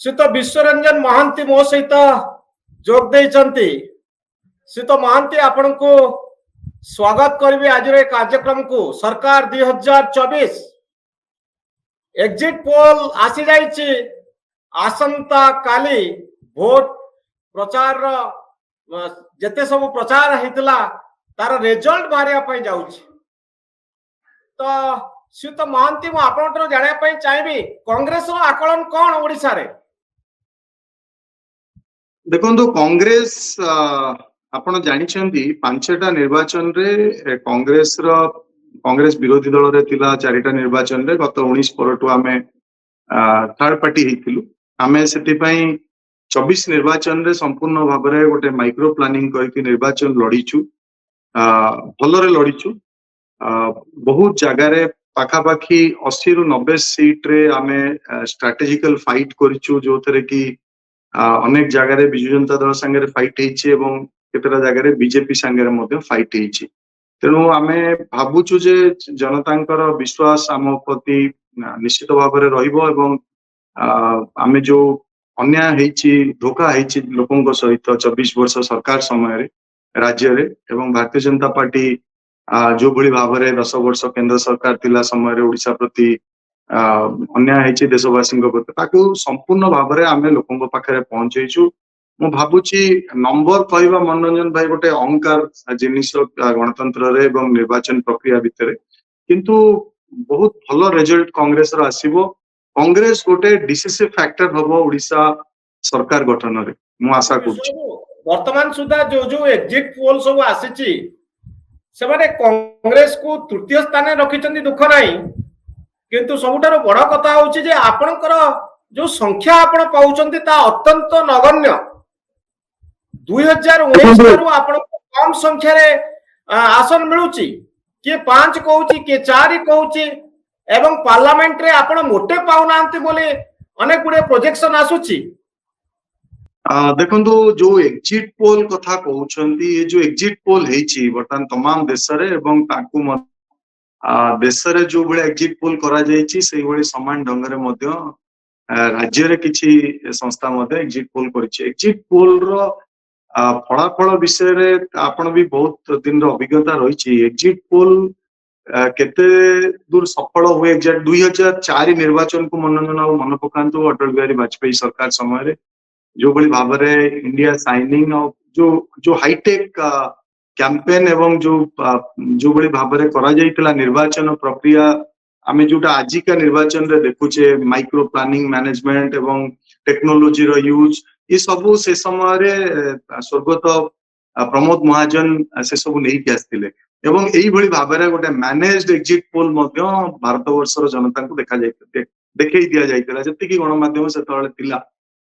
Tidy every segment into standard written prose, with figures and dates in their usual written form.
श्रीत विश्वरंजन महांती मो सहित जोग देइचंती। श्रीत महांती आपण को स्वागत करिवे आज कार्यक्रम को। सरकार 2024 एग्जिट पोल आसी जाइछि। आसंता काली भोट प्रचार जते सब प्रचार हेतला तार रिजल्ट बाहरिया पई जाउछि। तो श्रीत महांती मु आपनटर जानिया पई चाहिबी कांग्रेस रो आकलन कोन ओडिसा रे? देखो कांग्रेस आपण जानिछंती पांचटा निर्वाचन रे कांग्रेस विरोधी दल रे थिला चारिटा निर्वाचन रे गत 19 परटु आमे थर्ड पार्टी हेतिलु। आमे सेति पई 24 निर्वाचन रे संपूर्ण भाव रे गोटे माइक्रो प्लानिंग करके निर्वाचन लड़ीचु। भलरे लड़ीचु। बहुत जगह रे पाखा पाखी 80 रु 90 सीट रे आमे स्ट्रेटेजिकल फाइट करिचु, जो थरे की अनेक जगह रे बिजु जनता दल संगे फाइट हेछि एवं केतरा जगह रे बीजेपी संगे मध्ये फाइट हेछि। तेणु आमे भाबुछु जे जनतांकर विश्वास आम प्रति निश्चित भाव रे रहिबो एवं आमे जो अन्याय हेछि धोखा हेछि लोकंक सहित 24 वर्ष सरकार समय रे राज्य रे एवं भारतीय जनता पार्टी जो भली भाव रे 10 वर्ष केंद्र सरकार थिला समय रे ओडिसा प्रति अन्याय हेछि देशवासी प्रति ताकू संपूर्ण भाव रे आमे लोकंक पाखरे पहुंचैछु। मु भाबुछि नंबर कहबा मनोरंजन भाई गोटे अहंकार जिनिस गणतंत्र रे एवं निर्वाचन प्रक्रिया भितर, किंतु बहुत भलो रिजल्ट कांग्रेस रो आसीबो। कांग्रेस गोटे डिसिसिव फैक्टर हबो ओडिसा सरकार गठन रे मु आशा करूछि। वर्तमान सुधा जो जो एग्जिट पोल सब आसीछि से माने कांग्रेस को तृतीय स्थान रे रखिचंदी, दुख नाही। किंतु सबुठारो बड़ कथा होछि जे आपनकर जो संख्या आपण पाउचंती ता अत्यंत नगण्य। 2019 रु आपण कम संख्या रे आसन मिलुची। के 5 कहूची के 4 कहूची एवं पार्लियामेंट रे आपण मोटे पाउनांती बोले अनेक गुडे प्रोजेक्शन आसुची। देखंतु जो एग्जिट पोल कथा कहउछंती, ये जो एग्जिट पोल हेछि बर्तमान तमाम देश रे एवं ताकू देश रे जो बळे एग्जिट पोल करा जायछि सेही बळे समान ढंग रे मध्य राज्य रे किछि संस्था मध्य एग्जिट पोल करिछि। एग्जिट पोल रो फलाफल विषय रे आपण भी बहुत दिन रो अभिज्ञता रहिछि। एग्जिट पोल केते दूर सफल हुए एग्जैक्ट 2004 निर्वाचन को मन पकांतु अटल बिहारी वाजपेयी सरकार समय रे जो बड़ी भाव रे इंडिया साइनिंग और जो हाईटेक कैंपेन एवं जो बड़ी भाव रे करा जाइतला निर्वाचन प्रक्रिया आमे जोटा आजिका निर्वाचन रे देखुचे माइक्रो प्लानिंग मैनेजमेंट एवं टेक्नोलॉजी रो यूज ये सब से समय रे स्वर्गत प्रमोद महाजन से सब नहीं के आस्तिले एवं एई भली भाव रे गोटे मैनेज्ड एग्जिट पोल मध्य भारत वर्ष रो जनता को देखै दिया जाइतला। जति कि गणमाध्यम से तळे थिला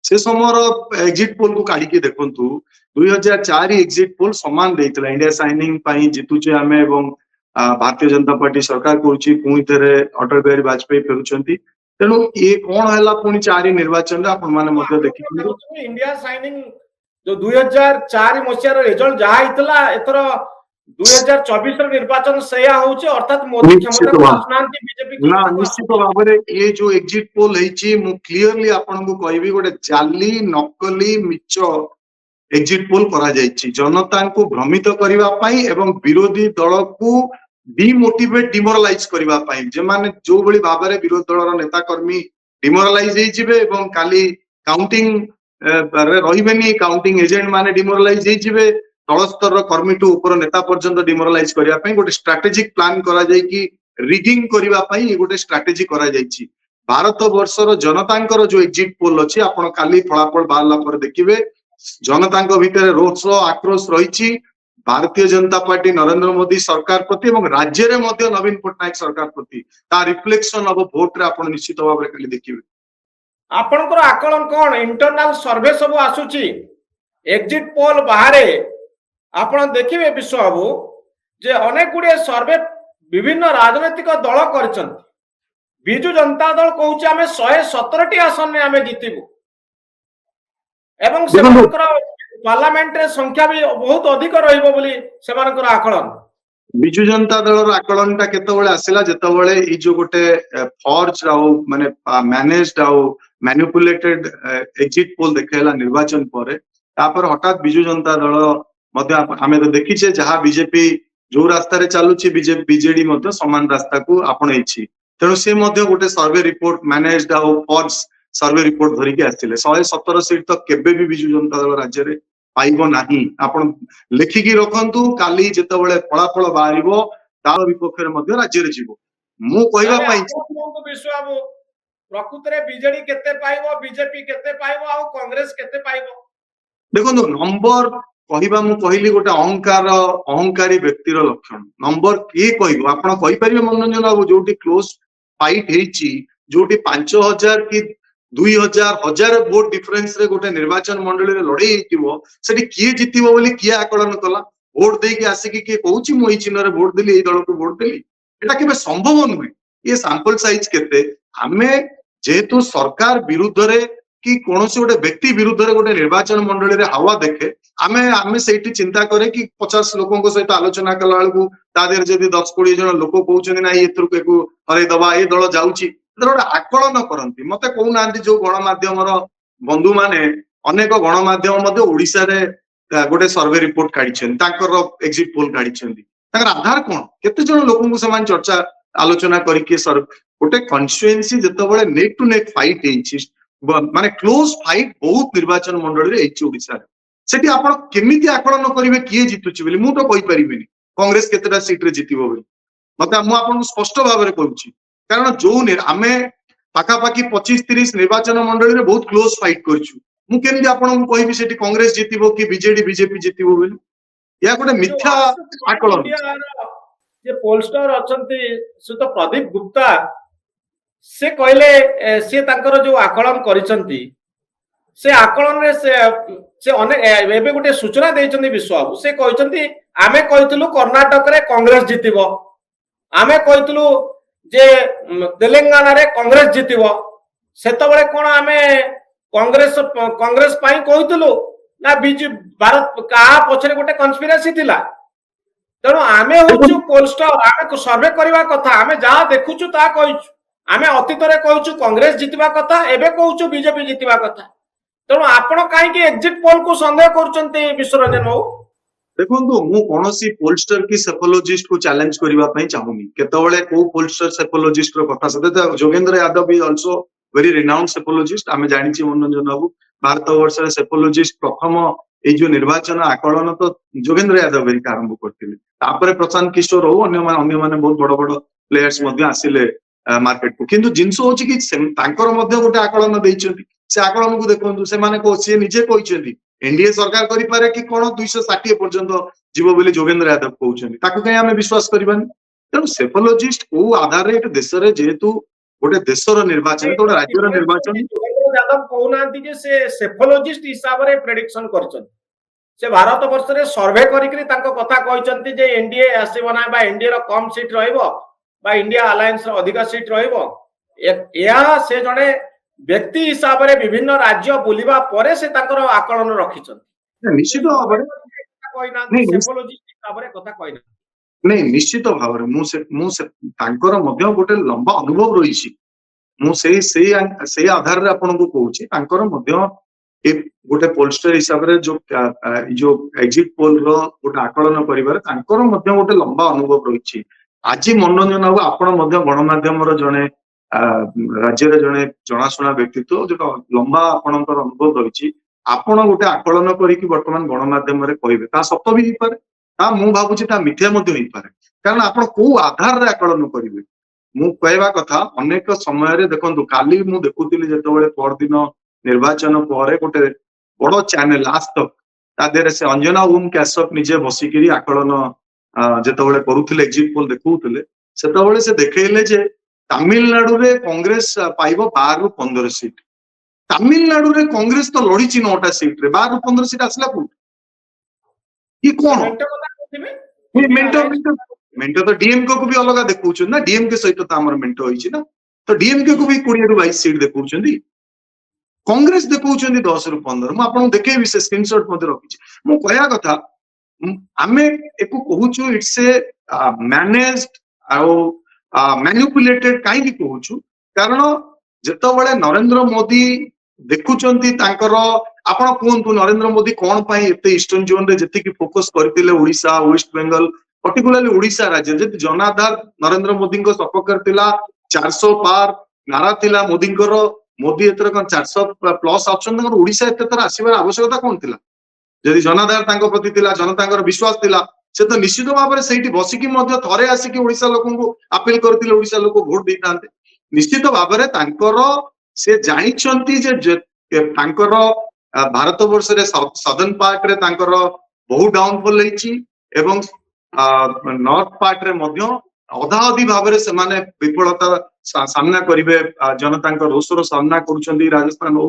से समय एग्जिट पोल को काढ़ी के देखंतु 2004 एग्जिट पोल समान देइतला। इंडिया साइनिंग पई जितुचे आमे एवं भारतीय जनता पार्टी सरकार करूची पुणी थरे अटल बिहारी वाजपेयी फेरुचंती। तेणु ये कोन हला पुणी 4 निर्वाचन रे आपण माने मध्य देखि इंडिया साइनिंग जो 2004 मसिया रिजल्ट जा हितला एतर 2024 रो निर्वाचन सेया होउची, अर्थात मोदी क्षमता को आसनांती बीजेपी ना निश्चित भाव रे ये जो एग्जिट पोल हेची मु क्लियरली आपण को कहबी गोटे जाली नकली मिच एग्जिट पोल करा जायछि जनता को भ्रमित करिवा पई एवं विरोधी दल को डिमोटिवेट डिमोरलाइज करिवा पई। जे माने जो बळी भाव रे विरोधी दल रो नेता कर्मी डिमोरलाइज हेइ जिवे एवं काली काउंटिंग रे रहिबेनी, काउंटिंग एजेंट माने डिमोरलाइज हेइ जिवे, तल स्तर कर्मी टू ऊपर नेता पर्यंत डिमोरलाइज करिया पई गोटे स्ट्रेटेजिक प्लान करा जाय कि रिगिंग करिवा पई गोटे स्ट्रेटेजी करा जायछि। भारत वर्ष रो जनतांकर जो एग्जिट पोल अछि आपण काली फलाफल बाहरला पर देखिबे जनतांक भितर रोष आक्रोश रहिछि भारतीय जनता पार्टी नरेंद्र मोदी सरकार प्रति एवं राज्य रे मध्य नवीन पटनायक सरकार प्रति ता रिफ्लेक्शन ऑफ वोट रे आपण निश्चित भाव रे काली देखिबे। आपनकर आकलन कोन इंटरनल सर्वे सब आसुची एग्जिट पोल बाहरे आपण देखिबे विश्व बाबू जे अनेक गुडे सर्वे विभिन्न राजनीतिक दल करछन। बिजु जनता दल कहूची आमे 117 टी आसन में आमे जितिबु एवं सेमानकर पार्लियामेंट रे संख्या भी बहुत अधिक रहिबो बोली सेमानकर आकलन। ବିଜୁ ଜନତା ଦଳର ଆକଳନଟା କେତେବେଳେ ଆସିଲା ଯେତେବେଳେ ଏଇ ଯୋଉ ଗୋଟେ ଫର୍ଜ ଆଉ ମାନେ ମ୍ୟାନେଜଡ ଆଉ ମ୍ୟାନିପୁଲେଟେଡ ଏକ୍ଜିଟ ପୋଲ ଦେଖେଇଲା ନିର୍ବାଚନ ପରେ ତାପରେ ହଠାତ୍ ବିଜୁ ଜନତା ଦଳ ମଧ୍ୟ ଆମେ ତ ଦେଖିଛେ ଯାହା ବିଜେପି ଯୋଉ ରାସ୍ତାରେ ଚାଲୁଛି ବିଜେଡି ମଧ୍ୟ ସମାନ ରାସ୍ତାକୁ ଆପଣେଇଛି। ତେଣୁ ସେ ମଧ୍ୟ ଗୋଟେ ସର୍ଭେ ରିପୋର୍ଟ ମ୍ୟାନେଜଡ ଆଉ ଫର୍ଜ ସର୍ଭେ ରିପୋର୍ଟ ଧରିକି ଆସିଥିଲେ। 117 ସିଟ୍ ତ କେବେ ବି ବିଜୁ ଜନତା ଦଳ ରାଜ୍ୟରେ ପାଇବ ନାହିଁ। ଆପଣ ଲେଖିକି ରଖନ୍ତୁ, କାଲି ଯେତେବେଳେ ଫଳାଫଳ ବାହାରିବ ତାର ବିପକ୍ଷରେ ମଧ୍ୟ ରାଜ୍ୟରେ ଯିବ। ମୁଁ କହିବା ତାହେଲେ ପାଇଁ ଆପଣ କୁହନ୍ତୁ ବିଶ୍ୱ ବାବୁ, ପ୍ରକୃତରେ ବିଜେଡି କେତେ ପାଇବ, ବିଜେପି କେତେ ପାଇବ ଆଉ କଂଗ୍ରେସ କେତେ ପାଇବ? ଦେଖନ୍ତୁ ନମ୍ବର କହିବା, ମୁଁ କହିଲି ଗୋଟେ ଅହଙ୍କାରୀ ବ୍ୟକ୍ତିର ଲକ୍ଷଣ। ନମ୍ବର କିଏ କହିବ? ଆପଣ କହିପାରିବେ ମନୋରଞ୍ଜନ ବାବୁ ଯୋଉଠି କ୍ଲୋଜ ଫାଇଟ୍ ହେଇଛି, ଯୋଉଠି 5,000 କି 2,000 1000 ଭୋଟ ଡିଫରେନ୍ସ ରେ ଗୋଟେ ନିର୍ବାଚନ ମଣ୍ଡଳୀରେ ଲଢେଇ ହେଇଥିବ, ସେଠି କିଏ ଜିତିବ ବୋଲି କିଏ ଆକଳନ କଲା? ଭୋଟ ଦେଇକି ଆସିକି କିଏ କହୁଛି ମୁଁ ଏଇ ଚିହ୍ନରେ ଭୋଟ ଦେଲି, ଏଇ ଦଳକୁ ଭୋଟ ଦେଲି? ଏଟା କେବେ ସମ୍ଭବ ନୁହେଁ। ଇଏ ସାମ୍ପଲ ସାଇଜ କେତେ? ଆମେ ଯେହେତୁ ସରକାର ବିରୁଦ୍ଧରେ କି କୌଣସି ଗୋଟେ ବ୍ୟକ୍ତି ବିରୁଦ୍ଧରେ ଗୋଟେ ନିର୍ବାଚନ ମଣ୍ଡଳୀରେ ହାୱା ଦେଖେ, ଆମେ ସେଇଠି ଚିନ୍ତା କରେ କି 50 ଲୋକଙ୍କ ସହିତ ଆଲୋଚନା କଲା ବେଳକୁ ତା ଦେହରେ ଯଦି 10-20 ଜଣ ଲୋକ କହୁଛନ୍ତି ନା ଏଥିରୁ ଏକୁ ହରେଇଦବା, ଏ ଦଳ ଯାଉଛି, ଗୋଟେ ଆକଳନ କରନ୍ତି। ମତେ କହୁନାହାନ୍ତି ଯୋଉ ଗଣମାଧ୍ୟମର ବନ୍ଧୁମାନେ, ଅନେକ ଗଣମାଧ୍ୟମ ମଧ୍ୟ ଓଡିଶାରେ ଗୋଟେ ସର୍ଭେ ରିପୋର୍ଟ କାଢିଛନ୍ତି, ତାଙ୍କର ଏକ୍ଜିଟ ପୋଲ କାଢିଛନ୍ତି, ତାଙ୍କର ଆଧାର କଣ? କେତେ ଜଣ ଲୋକଙ୍କୁ ସେମାନେ ଚର୍ଚ୍ଚା ଆଲୋଚନା କରିକି ଗୋଟେ କନଷ୍ଟିଚୁଏନ୍ସି ଯେତେବେଳେ ନେକ୍ ଟୁ ନେକ୍ ଫାଇଟ୍ ହେଇଛି, ମାନେ କ୍ଲୋଜ ଫାଇଟ୍ ବହୁତ ନିର୍ବାଚନ ମଣ୍ଡଳୀରେ ହେଇଛି ଓଡିଶାରେ, ସେଠି ଆପଣ କେମିତି ଆକଳନ କରିବେ କିଏ ଜିତୁଛି ବୋଲି? ମୁଁ ତ କହିପାରିବିନି କଂଗ୍ରେସ କେତେଟା ସିଟରେ ଜିତିବ ବୋଲି। ମୁଁ ଆପଣଙ୍କୁ ସ୍ପଷ୍ଟ ଭାବରେ କହୁଛି, କାରଣ ଯୋଉ ଆମେ ପାଖାପାଖି 25-30 ନିର୍ବାଚନ ମଣ୍ଡଳୀରେ ବହୁତ କ୍ଲୋଜ ଫାଇଟ୍ କରିଛୁ। ମୁଁ କେମିତି ଆପଣଙ୍କୁ କହିବି ସେଠି କଂଗ୍ରେସ ଜିତିବ କି ବିଜେପି ଜିତିବ ବୋଲି? ଏହା ଗୋଟେ ଯୋଉ ମିଥ୍ୟା ଆକଳନ। ଯେ ପୋଲଷ୍ଟର ଅଛନ୍ତି ସେ ତ ପ୍ରଦୀପ ଗୁପ୍ତା, ସେ କହିଲେ ସେ ତାଙ୍କର ଯୋଉ ଆକଳନ କରିଛନ୍ତି, ସେ ଆକଳନରେ ସେ ଅନେକ ଏବେ ଗୋଟେ ସୂଚନା ଦେଇଛନ୍ତି ବିଶ୍ୱବାବୁ। ସେ କହିଛନ୍ତି ଆମେ କହିଥିଲୁ କର୍ଣ୍ଣାଟକରେ କଂଗ୍ରେସ ଜିତିବ, ଆମେ କହିଥିଲୁ ଯେ ତେଲେଙ୍ଗାନାରେ କଂଗ୍ରେସ ଜିତିବ। ସେତେବେଳେ କଣ ଆମେ କଂଗ୍ରେସ ପାଇଁ କହିଥିଲୁ ନା ବିଜୁ ଭାରତ କାହା ପଛରେ ଗୋଟେ କନସ୍ପିରାସି ଥିଲା? ତେଣୁ ଆମେ ହଉଛୁ ପୋଲଷ୍ଟର, ଆମେ ସର୍ଭେ କରିବା କଥା, ଆମେ ଯାହା ଦେଖୁଛୁ ତାହା କହିଛୁ। ଆମେ ଅତୀତରେ କହିଛୁ କଂଗ୍ରେସ ଜିତିବା କଥା, ଏବେ କହୁଛୁ ବିଜେପି ଜିତିବା କଥା। ତେଣୁ ଆପଣ କାହିଁକି ଏକ୍ଜିଟ ପୋଲ କୁ ସନ୍ଦେହ କରୁଛନ୍ତି ବିଶ୍ୱରଞ୍ଜନ ବାବୁ? ଦେଖନ୍ତୁ, ମୁଁ କୌଣସି ପୋଲଷ୍ଟର କି ସେଫୋଲୋଜିଷ୍ଟ କୁ ଚ୍ୟାଲେଞ୍ଜ କରିବା ପାଇଁ ଚାହୁଁନି। କେତେବେଳେ କୋଉ ପୋଲଷ୍ଟର ସେଫୋଲୋଜିଷ୍ଟ ର କଥା, ସହିତ Yogendra Yadav is also very renowned psephologist. ଆମେ ଜାଣିଛୁ ମନୋରଞ୍ଜନ ବାବୁ, ଭାରତ ବର୍ଷରେ ସେଫୋଲୋଜିଷ୍ଟ ପ୍ରଥମ ଏଇ ଯୋଉ ନିର୍ବାଚନ ଆକଳନ ତ ଯୋଗେନ୍ଦ୍ର ଯାଦବ ହେରିକା ଆରମ୍ଭ କରିଥିଲେ। ତାପରେ ପ୍ରଶାନ୍ତ କିଶୋର ହଉ, ଅନ୍ୟମାନେ ବହୁତ ବଡ ବଡ ପ୍ଲେୟର୍ସ ମଧ୍ୟ ଆସିଲେ ମାର୍କେଟକୁ। କିନ୍ତୁ ଜିନିଷ ହଉଛି କି ତାଙ୍କର ମଧ୍ୟ ଗୋଟେ ଆକଳନ ଦେଇଛନ୍ତି। ସେ ଆକଳନକୁ ଦେଖନ୍ତୁ, ସେମାନେ ସିଏ ନିଜେ କହିଛନ୍ତି ଏନଡିଏ ସରକାର କରିପାରେ କି କଣ 260 ପର୍ଯ୍ୟନ୍ତ ଯିବ ବୋଲି ଯୋଗେନ୍ଦ୍ର ଯାଦବ କହୁଛନ୍ତି। ତାକୁ କାହିଁ ଆମେ ବିଶ୍ୱାସ କରିବାନି? ତେଣୁ ସେଫୋଲୋଜିଷ୍ଟ କୋଉ ଆଧାରରେ ଏଠି ଦେଶରେ, ଯେହେତୁ ଗୋଟେ ଦେଶର ନିର୍ବାଚନ, ଗୋଟେ ରାଜ୍ୟର ନିର୍ବାଚନ। ଯୋଗେନ୍ଦ୍ର ଯାଦବ କହୁନାହାନ୍ତି ଯେ ସେ ସେଫୋଲୋଜିଷ୍ଟ ହିସାବରେ ପ୍ରେଡିକ୍ସନ କରିଛନ୍ତି। ସେ ଭାରତ ବର୍ଷରେ ସର୍ଭେ କରିକି ତାଙ୍କ କଥା କହିଛନ୍ତି ଯେ ଏନଡିଏ ଆସିବ ନା, ବା ଏନଡିଏ ର କମ ସିଟ୍ ରହିବ, ବା ଇଣ୍ଡିଆ ଆଲାଏନ୍ସ ର ଅଧିକ ସିଟ୍ ରହିବ। ଏହା ସେ ଜଣେ ବ୍ୟକ୍ତି ହିସାବରେ ବିଭିନ୍ନ ରାଜ୍ୟ ବୁଲିବା ପରେ ସେ ତାଙ୍କର ଆକଳନ ରଖିଛନ୍ତି। ନିଶ୍ଚିତ ଭାବରେ ସେଫୋଲୋଜିଷ୍ଟ ହିସାବରେ କଥା କହିନାହାନ୍ତି। ନାଇଁ, ନିଶ୍ଚିତ ଭାବରେ ମୁଁ ତାଙ୍କର ମଧ୍ୟ ଗୋଟେ ଲମ୍ବା ଅନୁଭବ ରହିଛି। ମୁଁ ସେଇ ଆଧାରରେ ଆପଣଙ୍କୁ କହୁଛି, ତାଙ୍କର ମଧ୍ୟ ଗୋଟେ ପୋଲଷ୍ଟର ହିସାବରେ ଯୋଉ ଏକ୍ଜିଟ ପୋଲ ର ଗୋଟେ ଆକଳନ କରିବାରେ ତାଙ୍କର ମଧ୍ୟ ଗୋଟେ ଲମ୍ବା ଅନୁଭବ ରହିଛି। ଆଜି ମନୋରଞ୍ଜନ ବାବୁ, ଆପଣ ମଧ୍ୟ ଗଣମାଧ୍ୟମର ଜଣେ ରାଜ୍ୟରେ ଜଣେ ଜଣାଶୁଣା ବ୍ୟକ୍ତିତ୍ବ, ଯୋଉଟା ଲମ୍ବା ଆପଣଙ୍କର ଅନୁଭବ ରହିଛି। ଆପଣ ଗୋଟେ ଆକଳନ କରିକି ବର୍ତ୍ତମାନ ଗଣମାଧ୍ୟମରେ କହିବେ, ତାହା ସତ ବି ହେଇପାରେ, ତା ମୁଁ ଭାବୁଛି ତା ମିଥ୍ୟା ମଧ୍ୟ ହେଇପାରେ। କାରଣ ଆପଣ କୋଉ ଆଧାରରେ ଆକଳନ କରିବେ? ମୁଁ କହିବା କଥା, ଅନେକ ସମୟରେ ଦେଖନ୍ତୁ, କାଲି ମୁଁ ଦେଖୁଥିଲି ଯେତେବେଳେ ପରଦିନ ନିର୍ବାଚନ ପରେ ଗୋଟେ ବଡ ଚ୍ୟାନେଲ ଆଜ ତକ୍, ତା ଦେହରେ ସେ ଅଞ୍ଜନା ଓମ୍ କାଶ୍ୟପ ନିଜେ ବସିକିରି ଆକଳନ ଯେତେବେଳେ କରୁଥିଲେ, ଏକ୍ଜିଟ ପୋଲ ଦେଖଉଥିଲେ, ସେତେବେଳେ ସେ ଦେଖେଇଲେ ଯେ ତାମିଲନାଡୁରେ କଂଗ୍ରେସ ପାଇବ 12ରୁ 15 ସିଟ୍। ତାମିଲନାଡୁରେ କଂଗ୍ରେସ ତ ଲଢିଛି 9ଟା ସିଟ୍ରେ, 12ରୁ 15 ସିଟ୍ ଆସିଲା କୋଉଠି? କି କଣ ମେଣ୍ଟ? ତ ଡିଏମକେ କୁ ବି ଅଲଗା ଦେଖଉଛନ୍ତି ନା, ଡିଏମକେ ସହିତ ତ ଆମର ମେଣ୍ଟ ହେଇଛି ନା, ତ ଡିଏମକେ କୁ ବି 20ରୁ 22 ସିଟ୍ ଦେଖଉଛନ୍ତି। କଂଗ୍ରେସ ଦେଖଉଛନ୍ତି 10ରୁ 15। ମୁଁ ଆପଣଙ୍କୁ ଦେଖେଇବି, ସେ ସ୍କ୍ରିନସଟ୍ ମଧ୍ୟ ରଖିଛି। ମୁଁ କହିବା କଥା, ଆମେ ଏକୁ କହୁଛୁ ଇଟ୍ସ ଏ ମ୍ୟାନେଜଡ ଆଉ ମ୍ୟାନିପୁଲେଟେଡ କାହିଁକି କହୁଛୁ କାରଣ ଯେତେବେଳେ ନରେନ୍ଦ୍ର ମୋଦି ଦେଖୁଛନ୍ତି ତାଙ୍କର ଆପଣ କୁହନ୍ତୁ ନରେନ୍ଦ୍ର ମୋଦି କଣ ପାଇଁ ଏତେ ଇଷ୍ଟର୍ନ ଜୋନରେ ଯେତିକି ଫୋକସ କରିଥିଲେ ଓଡିଶା ୱେଷ୍ଟ ବେଙ୍ଗଲ पर्टिकुलरली ओडिशा राज्य जब जनाधार नरेंद्र मोदी सपक्ष थिला 400 पार नारा थिला मोदींकर मोदी एतर 400 प्लस ऑप्शन ओडिशा एते तर आसीबार आवश्यकता कोन थिला जदि जनाधार तांको प्रति थिला जनतांकर विश्वास थिला से तो निश्चित भाव में सेठी बसिकी मध्य थरे आसिकी ओडिशा लोकंको अपील करथिले ओडिशा लोक वोट देतांते निश्चित भाव में तांकर से जानिछंती जे तांकर भारत वर्ष रे सदर्न पार्ट रे तांकर बहु डाउनफॉल लेछि एवं नॉर्थ पार्ट रे मध्य अधा अधि भाव में सेमाने विफलता सामना करिवे जनता रोषर सामना करुछंती राजस्थान हो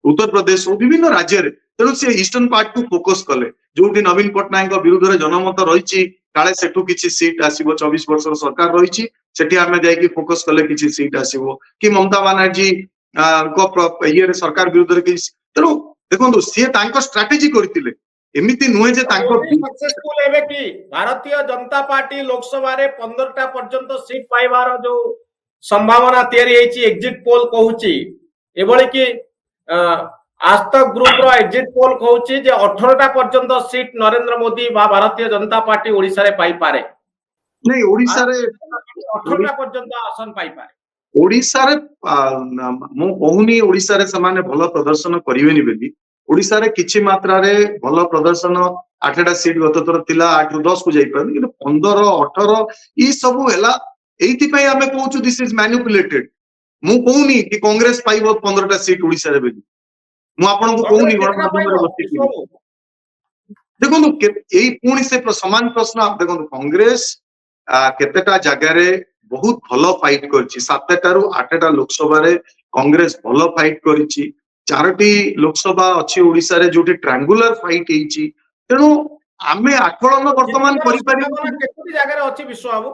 उत्तर प्रदेश हो विभिन्न राज्य रे तेणु से ईस्टर्न पार्ट को फोकस कले जोटी नवीन पट्टनायक विरुद्ध जनमत रही काले सेठू किछि सीट आसीबो 24 वर्ष सरकार रही सेठी आमे जायकी फोकस कले किछि सीट आसीबो कि ममता बनर्जी को ये सरकार विरुद्ध कि तेणु देखो सी तांको स्ट्रेटेजी करथिले एमिति नुहे जे तांको सक्सेसफुल हेबे कि भारतीय जनता पार्टी लोकसभा रे 15टा पर्यंत सीट पाइबार जो संभावना तैयारी हेची एग्जिट पोल कहूची एबोली कि आज तक ग्रुप रो एग्जिट पोल कहूची जे 18टा पर्यंत सीट नरेंद्र मोदी बा भारतीय जनता पार्टी ओडिसा रे पाई पारे नहीं ओडिसा रे 18टा पर्यंत आसन पाई पारे ओडिसा रे मो कहूनी ओडिसा रे समान भलो प्रदर्शन करिवेनी बेली ओडिसा रे किछि मात्रा रे भलो प्रदर्शन 8टा सीट गत थर थिला 8 रु 10 को जाई पर कि 15 18 ई सब हैला एथि पई हमें कहूछु दिस इज मैनिपुलेटेड मु कहूनी कि कांग्रेस पाइबो 15टा सीट ओडिसा रे बेली मु आपन को कहूनी गणमाध्यम रे बति देखो एई पुणी से समान प्रश्न आप देखो कांग्रेस केतेटा जगह रे बहुत भलो फाइट करछि 7टा रु 8टा लोकसभा रे कांग्रेस भलो फाइट करछि 4टी लोकसभा अछि ओडिसा रे जोटी ट्रायंगुलर फाइट हेछि तेनु आमे आकलन वर्तमान करि पारि केतोटी जगह रे अछि विश्व बाबू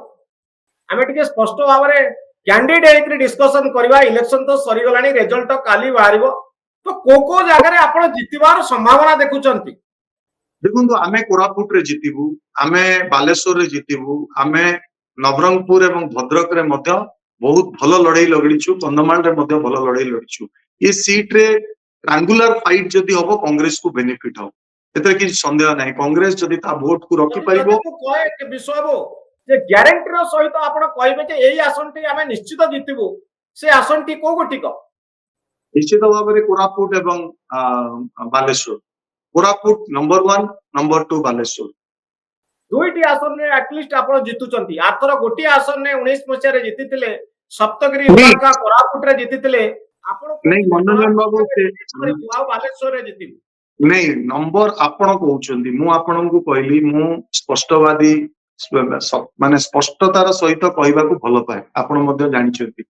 आमे टिके स्पष्ट भाव रे कैंडिडेट रे डिस्कशन करबा इलेक्शन तो सरी गलानी रिजल्ट काली बाहरिबो तो को जगह रे आपण जितिबार संभावना देखुचंती देखो आमे कोरापुट रे जितिबु आमे बालेश्वर रे जितिबु आमे नवरंगपुर एवं भद्रक रे मध्य बहुत भलो लड़ाई लड़ीछु कंधमाल रे मध्य भलो लड़ाई लड़ीछु ये सीट रे ट्रायंगुलर फाइट जदि होबो कांग्रेस को बेनिफिट हो एते कि संदेह नाही कांग्रेस जदि ता वोट को रखि पाइबो कहे विश्वबो जे ग्यारंटी रो सहित आपण कहबे जे एई आसनटी आमे निश्चित जितिबु से आसनटी को गोटिक निश्चित भाव में कोरापुट एवं बालेश्वर कोरापुट नंबर 1 नंबर 2 बालेश्वर दुईटी आसन रे एटलिस्ट आपण जितुचंती आथर गोटी आसन ने 19 मसिया रे जितितिले सप्तगिरी इलाका कोरापुट रे जितितिले आपण नहीं मनोरंजन बाबू से बालेश्वर रे जितिबु नहीं नंबर आपण कहउचंदी मु आपण को कहली मु स्पष्टवादी माने स्पष्टतार सहित कहबा को भलो पाए आपण मध्य जानिछंती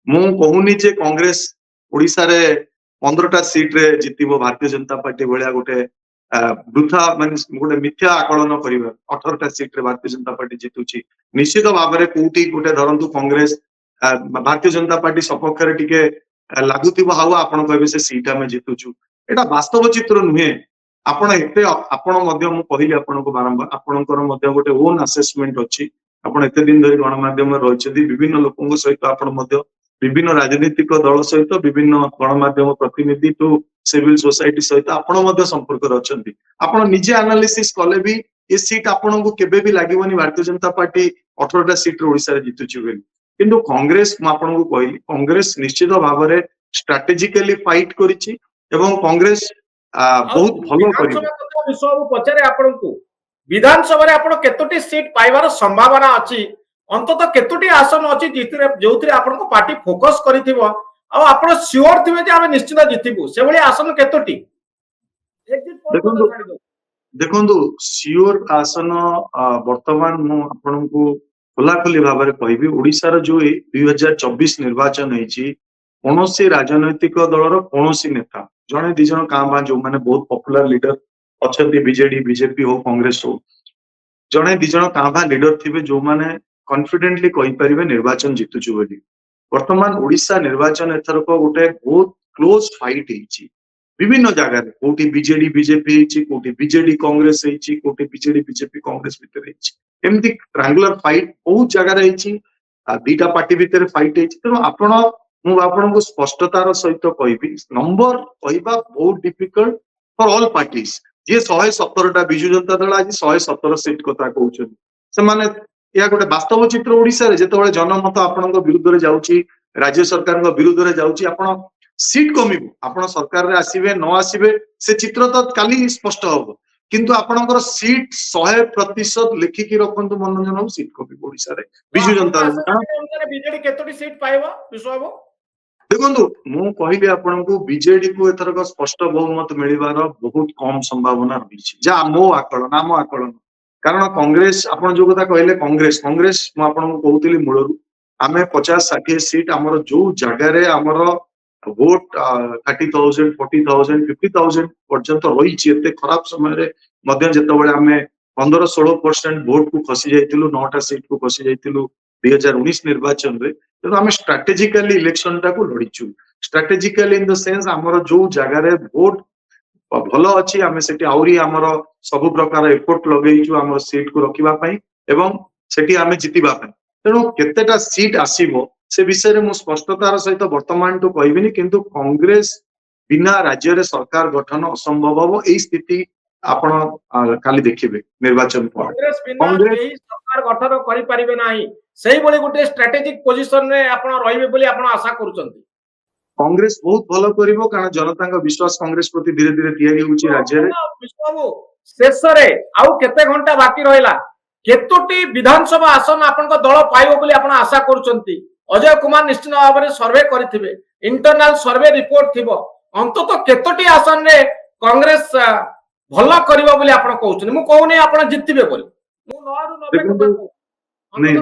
मु कहूनी जे कांग्रेस ओडिसा रे 15टा सीट रे जितिबो भारतीय जनता पार्टी भलिया गोटे वृथा माने गोटे मिथ्या आकलन करिबा 18टा सीट रे भारतीय जनता पार्टी जितुची निश्चित भाव में कोठी गोटे धरंतु कांग्रेस भारतीय जनता पार्टी सपक्ष रे टिके लागुतिबो हाउ आपण कहबे से सीट हमें जितुचु एटा वास्तव चित्र नुहे आपण एते आपण मध्य मु कहिली आपण को बारंबार आपणकर मध्य गोटे ओन असेसमेंट अछि आपण एते दिन धरि गणमाध्यम रे रहिछथि विभिन्न लोकंक सहित आपण मध्य विभिन्न राजनीतिक दल सहित विभिन्न गणमाध्यम प्रतिनिधि टू सिविल सोसाइटी सहित आपण मध्य संपर्क रे अछंती आपण निजे एनालिसिस कले भी ये सीट आपण को केबे भी लागीबनी भारतीय जनता पार्टी 18टा सीट रे ओडिसा रे जितुची बेली किंतु कांग्रेस मु आपण को कहली कांग्रेस निश्चित भाव में स्ट्रेटेजिकली फाइट करिछि एवं कांग्रेस बहुत भलो करिबो विश्व पचारे आपण को विधानसभा रे आपण केतोटी सीट पाइबार संभावना अछि अंततः केतोटी आसन अछि जितरे जोथरे आपण को पार्टी फोकस करिथिबो आ आपण श्योर थिबे जे हम निश्चित जितिबु से भली आसन केतोटी देखंतु श्योर आसन वर्तमान मु आपण को खुलाखुली भाव में कहबी ओडिसा रो जो 2024 निर्वाचन हेछि कोनोसी राजनैतिक दलर कोनोसी नेता जने दि जन काबा जो माने बहुत पॉपुलर लीडर अछंती बीजेडी बीजेपी हो कांग्रेस हो जने दि जन काबा लीडर थिबे जो माने कॉन्फिडेंटली कहि परिबे निर्वाचन जितुछु बोली वर्तमान ओडिसा निर्वाचन एथरक गोटे बहुत क्लोज फाइट हेछि विभिन्न जगह कोटी बीजेडी बीजेपी कोटी बीजेडी कांग्रेस कोटी बीजेडी बीजेपी कांग्रेस भितर एमती ट्रायंगुलर फाइट बहुत जगह दीटा पार्टी भितर फाइट तेणु आपण मुझे स्पष्टतार सहित कहि नंबर कहवा बहुत डिफिकल्ट फॉर ऑल पार्टीज जी 117टा बिजु जनता दल आज 117 सीट कथा कहते से यह गोटे वास्तव चित्र ओडिशा रे जेतेबेले जनमत आपणक विरुद्ध जाउची राज्य सरकार विरुद्ध रे जाउची आपण सीट कमिबो आपण सरकार रे आसीबे न आसीबे से चित्र तो काली स्पष्ट हबो किंतु आपणकर सीट 100% लिखिकी रखंतु मनोरंजन बाबू सीट कमिबो ओडिशा रे बिजु जनता दल बीजेडी केतोटी सीट पाइबो विश्वाबो देखो मु कहली आपको बीजेडी को एथरक स्पष्ट बहुमत मिलवार बहुत कम संभावना रही जहाँ मो आकलन आम आकलन कारण कांग्रेस आप जो कथा कहले कांग्रेस कांग्रेस मुझे कहती मूलर आम 50-60 सीट आमर जो जगार आमर वोट 30,000 40,000 50,000 पर्यंत रही खराब समय जिते आम 15-16% भोट को खसी जाइलु 9टा सीट को खसी जाइलु 2019 निर्वाचन रे तेणु आम स्ट्राटेजिकाली इलेक्शन टाको लड़ीचु स्ट्राटेजिकाली इन द सेंस आमर जो जगार भोट भल अच्छी आम से आमर सब प्रकार एफोर्ट लगेचु आम सीट को रखापी एवं सेठी आम जीतवा तेणु केतेटा सीट आसीबो से विषय में स्पष्टतार सहित वर्तमान तो कहबिनी किंतु कांग्रेस बिना राज्य रे सरकार गठन असंभव हम यही स्थिति आपण काली देखिबे निर्वाचन पर कांग्रेस बिना यही सरकार गठन करि परिबे नाही सेही बोले गुटे स्ट्रेटेजिक पोजीशन रे आपण रहिबे बोली आपण आशा करूचंती कांग्रेस बहुत भल करिवो कारण जनता का विश्वास कांग्रेस प्रति धीरे धीरे तैयारी होची राज्य रे विश्वाबू शेष रे आउ केते घंटा बाकी रहला केतोटी विधानसभा आसन आपण को दल पाइबो बोली आपण आशा करूचंती अजय कुमार निश्चित भाव में सर्वे करथिबे इंटरनल सर्वे रिपोर्ट थिबो अंतत केतोटी आसन रे कांग्रेस भल करिवो बोली आपण कहउछन मु कहउनी आपण जितबे बोली मु 9 ରୁ 90 नहीं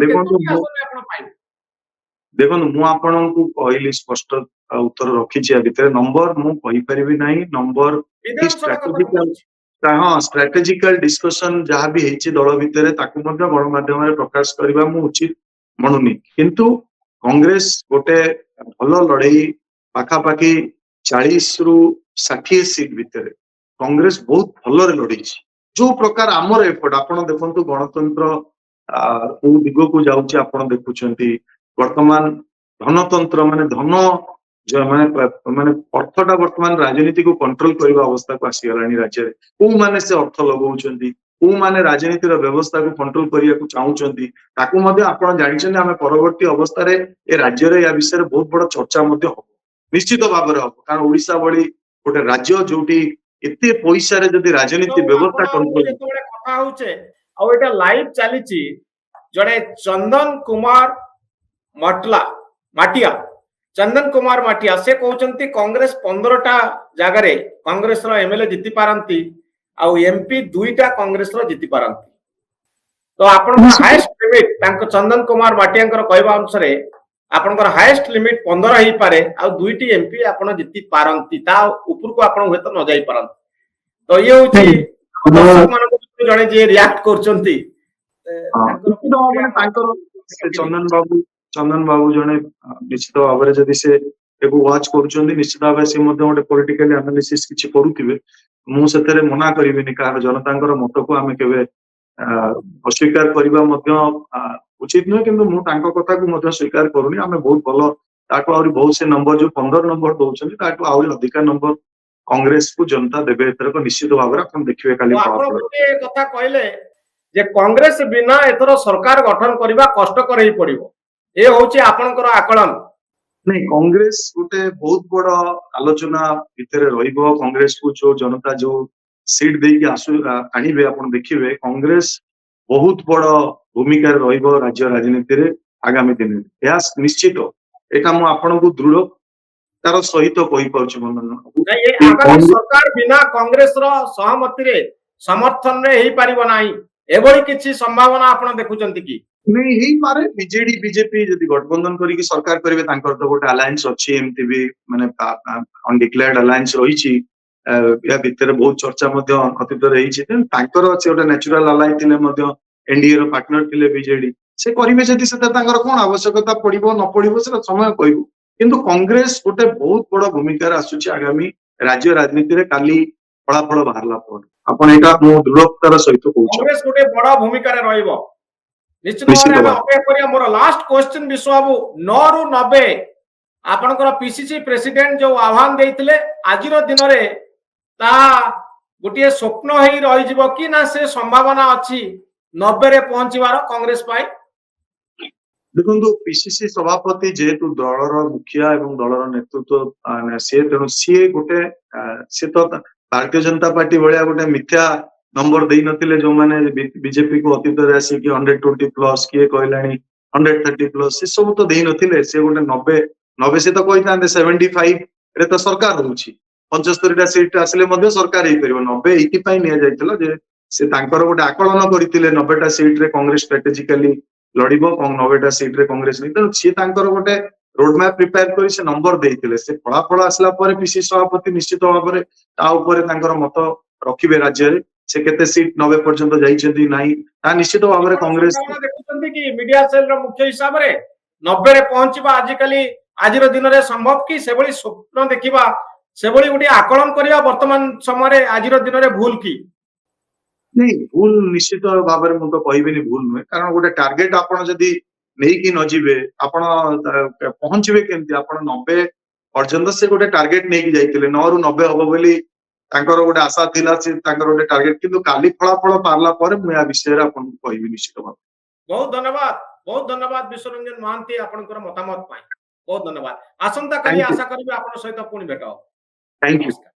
देखो मु आपण को कहली स्पष्ट उत्तर रखी भितर नंबर मु कहि परिबी नाही नंबर हाँ स्ट्रेटेजिकल डिस्कशन जहाँ भी है दल भितर ताकू गणमाध्यम प्रकाश करवा मु उचित मनुनी किंतु कांग्रेस गोटे भल लड़ई पाखापाखि 40 ରୁ 60 सीट भितर कांग्रेस बहुत भल लड़ई जो प्रकार आमर एफर्ट आपण देखंतु गणतंत्र को दिग को जाउची आपण देखुचंती वर्तमान धनतंत्र माने धन जो माने अर्थटा वर्तमान राजनीति को कंट्रोल करबा अवस्था को आसी गलानी राज्य रे को माने से अर्थ लगाउचंती को माने राजनीति रो व्यवस्था को कंट्रोल करिया को चाहउचंती ताकू मध्ये आपण जानिछन हमें परवर्ती अवस्था रे ए राज्य रे या विषय रे बहुत बड़ चर्चा मध्ये हो निश्चित भाव रे हो कारण ओडिसा बळी गोटे राज्य जोटी एते पैसा रे जदी राजनीति व्यवस्था कंट्रोल कथा होचे आ एटा लाइव चलीची जड़े चंदन कुमार माटिया चंदन कुमार माटिया से कहते कांग्रेस 15टा जगार कांग्रेस एमएलए जीति पारती आउ एमपी 2टा कांग्रेस जीति पारती तो आपण हाईएस्ट लिमिट चंदन कुमार माटिया कहवा अनुसार आपनकर हाईएस्ट लिमिट 15 ही पारे आ 2टी एमपी आपण जीति पारती ता ऊपर को आपण होत न जाई पारती तो ये होची दर्शक मानको जणे जे रिएक्ट करचंती चंदन बाबू जने निश्चित भाव में जदि से वाच करुछंती निश्चित भाव से गोटे पॉलिटिकल एनालिसिस किछि करूथिबे मु सेतरे मना करिबिनी कार जनतांकर मत को आमे केबे अस्वीकार करबा मध्य उचित न किंतु मु तांको कथा को मध्य स्वीकार करूनी आमे बहुत भलो ताको आउरी बहुत से नंबर जो 15 नंबर दोछंती ताको आउरी अधिक नंबर कांग्रेस को जनता देबे एतर को निश्चित भाव में आपण देखिबे खाली कथा कहले जे कांग्रेस बिना एथर सरकार गठन करबा कष्टकर ही पड़िबो ए होची आपनकर आकलन नहीं कांग्रेस गोटे बहुत बड़ आलोचना भितर रहिबो कांग्रेस को जो जनता जो सीट दे के आसु आनिबे आपण देखिबे कांग्रेस बहुत बड़ भूमिका रहिबो राज्य राजनीति रे आगामी दिन या निश्चित एटा मु आपण को दृढ़ तार सहित कहि पाउछि मनन ए आगामी सरकार बिना कांग्रेस रो सहमति रे समर्थन रे ही पारिबो नाही एबोली किछि संभावना आपण देखुचंती की नहीं ही पारे बीजेडी बीजेपी जदि गठबंधन करिक सरकार करिवे तांकर तो गोटे अलायंस अछि एमती भी माने अनडिक्लेयर्ड अलायंस रहिछि या भितर बहुत चर्चा मध्ये अतीत रहिछि तांकर अछि गोटे नेचुरल अलाय थिले मध्ये एनडीए रो पार्टनर थिले बीजेडी से करिवे जदि से तांकर कोन आवश्यकता पड़िबो न पड़िबो से समय कहबो किंतु कांग्रेस गोटे बहुत बड़ भूमिका रे आसुछि आगामी राज्य राजनीति रे काली फलाफल बाहरला पर आपण एटा मो दृढ़तार सहित कहूछ कांग्रेस गोटे बड़ भूमिका रे रहइबो निश्चित निश्चित भाबरे भाव। अपेक्षा करिया मोर लास्ट क्वेश्चन विश्वबाबू 9 रु 90 आपनकर पीसीसी प्रेसिडेंट जो आह्वान देइथिले आजिरो दिन रे ता गोटे स्वप्न हेई रहि जिवो कि ना से संभावना अछि 90 रे पहुंचीबार कांग्रेस पाई देखो पीसीसी सभापति जेहेतु दलर मुखिया एवं दलर नेतृत्व सी तेणु सी गोटे सी तो भारतीय जनता पार्टी भाया गोटे मिथ्या नंबर दे नथिले जो माने बीजेपी को अतीत रे आसी कि 120 प्लस किए कहलानी 130 प्लस से सब तो दे नथिले से गोटे 90 से तो कहितांते 75 रे तो सरकार होउची 75 टा सीट आसिले मध्ये सरकार हे परिबो 90 एथि पई निया जायतिला जे से तांकर गोटे आकलन करथिले 90 टा सीट रे कांग्रेस स्ट्रेटेजिकली लड़िबो 90 टा सीट रे कांग्रेस नहीं तो सी तांकर गोटे रोड मैप प्रिपेयर करी से नंबर देइथिले से फलाफल आसला परे पीसी सभापति निश्चित भाबरे ता ऊपर तांकर मत रखिबे राज्य रे से केते सीट 90 पर्यंत जाइछेंती नाही ता निश्चित भाबरे कांग्रेस देखुछन्ती कि मीडिया सेल रो मुख्य हिसाब रे 90 रे पहुंचीबा आज काली आजिरो दिन रे संभव कि सेबळी स्वप्न देखिबा सेबळी गुडी आकलन करिया वर्तमान समय रे आजिरो दिन रे भूल की नहीं भूल निश्चित भाव में मुझे कहबी भूल नुहे कारण गोटे टार्गेट आपड़ जदि नहीं कि न जीवे आपण पहुंचे केमती आप 90 पर्यंत से गोटे टार्गेट नहीं कि जाइए 9 रु 90 हम बोली गोटे आशा थिला से गोटे टार्गेट किंतु काली फलाफल पारला पर मु या विषय रे आपन कहबी निश्चित भाव बहुत धन्यवाद विश्वरंजन महांती आपनकर मतामत पाई बहुत धन्यवाद आसंता कली Thank you. आशा करबी आपन सहित पुणी भेट हो थैंक यू। नमस्कार।